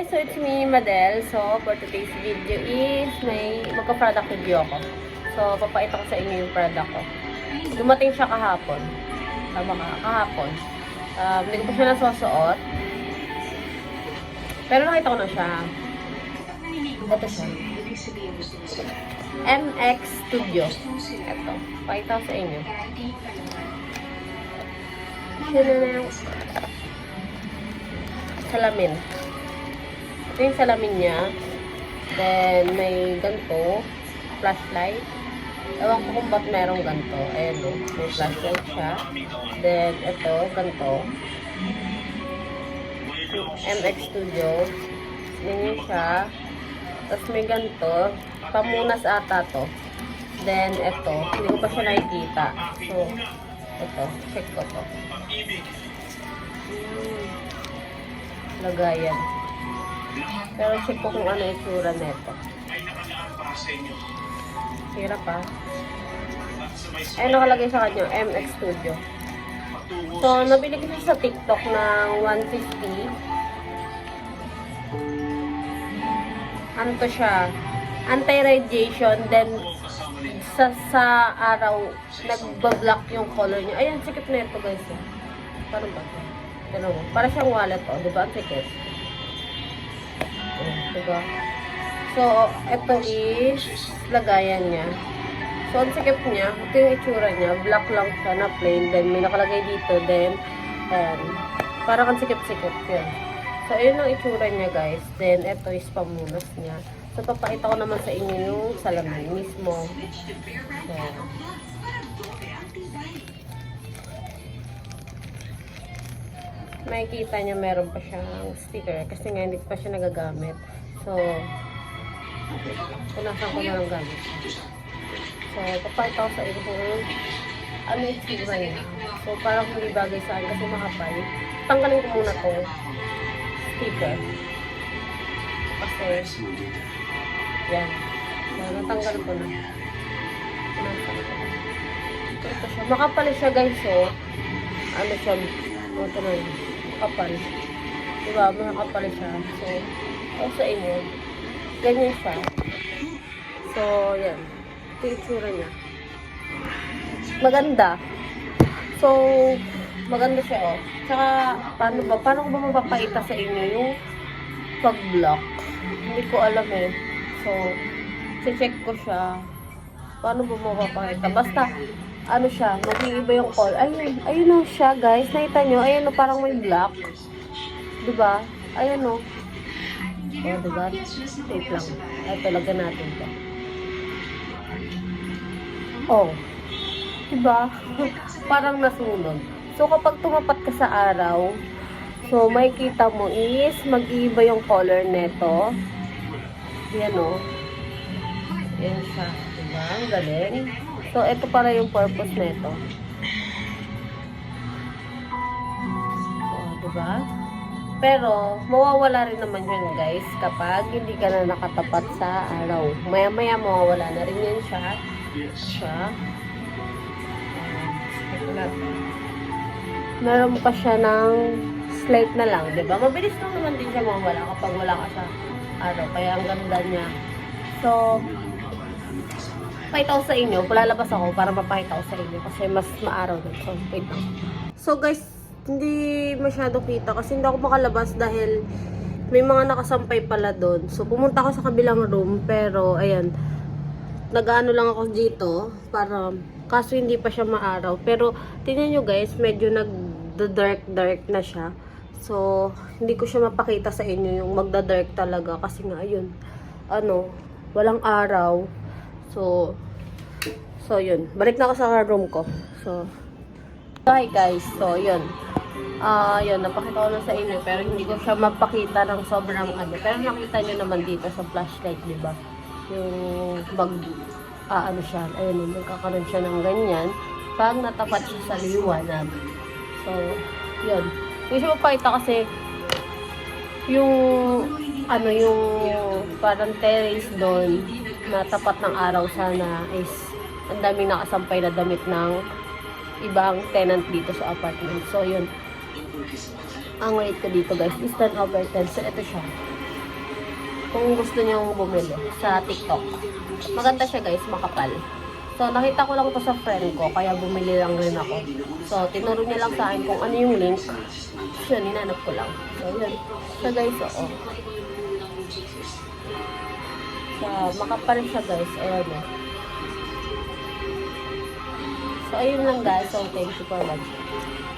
guys, so it's me, Madel. So, for today's video is may magka-product review ako. So, papakita ko sa inyo yung product ko. Dumating siya kahapon. Tama ka, kahapon. Hindi ko pa siya nasusuot. Pero nakita ko na siya. Ito siya. MX Studio. Ito. Pakita ko sa inyo. Siya na yung salamin. Ito yung salamin niya. Then, may ganito. Flashlight. Ewan ko kung ba't merong ganito. Ayan o. May flashlight siya. Then, ito. Ganito. MX Studio. Ganyan siya. Tapos may ganito. Pamunas ata to. Then, ito. Hindi ko pa siya nakikita. So, ito. Check ko to. Lagayan. Pero check ko kung ano itsura nito. Hirap pa. Ay, nakalagay sa kanya, MX Studio. So, nabili ko siya sa TikTok ng 150. Ano to siya? Anti-radiation. Then, sa araw, nagbablock yung color niya. Ayan, sikip na ito guys. Paano ba ito? Dalawa. Para siyang wallet to. Diba? Ang sikip. Diba? So, ito is lagayan niya. So, ang sikip niya, ito yung itsura niya. Black lang siya na plain. Then, may nakalagay dito. Then, parang ang sikip-sikip yun. So, ayun ang itsura niya, guys. Then, ito is pamunas niya. So, papakita ko naman sa inyo yung salamin mismo. So, makikita niya meron pa siyang sticker kasi nga hindi pa siya nagagamit. So, punasan ko na lang gamit. So, papakita ko sa inyo kung ano yung itsura niya. So, parang hindi bagay sa akin kasi makapal. Tanggalin ko muna to sticker. Kasi, yan. So, natanggal ko na. Ito siya. Makapal siya guys, so, ano siya, ito na yun. Kapal. Diba? Makakapal siya. So, ako sa inyo, ganyan siya. So, yan. Ito yung itsura niya. Maganda. So, maganda siya, oh. Tsaka, paano ko ba mapapakita sa inyo yung pag-block? Hindi ko alam eh. So, check ko siya. Paano ba mapapakita? Basta, ano siya, mag-iiba yung call. Ayun o siya, guys. Nakita nyo, ayun o, parang may black. Diba? Ayun o. O, diba? Tape lang. Ay, talaga natin to. Oh. Diba? Parang nasunog. So, kapag tumapat ka sa araw, so, makikita mo is, mag-iiba yung color neto. Yan o. Yan siya. Diba? Ang galing. So, ito para yung purpose nito. So, diba? Pero, mawawala rin naman yun, guys, kapag hindi ka na nakatapat sa araw. Maya-maya, mawawala na rin yan siya. Meron pa siya ng slight na lang, diba? Mabilis lang naman din siya mawawala kapag wala ka sa araw. Kaya ang ganda niya. So, pakita ko sa inyo, pulalabas ako para mapakita ko sa inyo kasi mas maaraw din. So, wait lang. So, guys, hindi masyado kita kasi hindi ako makalabas dahil may mga nakasampay pala doon. So, pumunta ako sa kabilang room pero, ayan, nag-ano lang ako dito para, kaso hindi pa siya maaraw. Pero, tingnan nyo guys, medyo nag-dark na siya. So, hindi ko siya mapakita sa inyo yung magda-dark talaga kasi nga, ayun, walang araw. So, yun. Balik na ako sa room ko. So, hi guys. So, yun. Yun, napakita ko na sa inyo. Pero hindi ko siya mapakita ng sobrang ano. Pero nakita nyo naman dito sa flashlight, diba? Yung siya. Ayun, magkakaroon siya ng ganyan. Pag natapat siya sa liwanag. So, yun. Hindi siya mapakita kasi yung parang terrace doon na tapat ng araw sana is ang daming nakasampay na damit ng ibang tenant dito sa apartment. So, yun. Ang rate ko dito guys is 10/10. So, ito siya. Kung gusto niyong bumili sa TikTok. Maganda siya guys, makapal. So, nakita ko lang to sa friend ko, kaya bumili lang rin ako. So, tinuro niya lang sa akin kung ano yung link. So, yun, hinanap ko lang. So, yun. So, guys, oo. So, makapal siya guys. Ayan o. So, ayun lang guys. So, thank you for watching.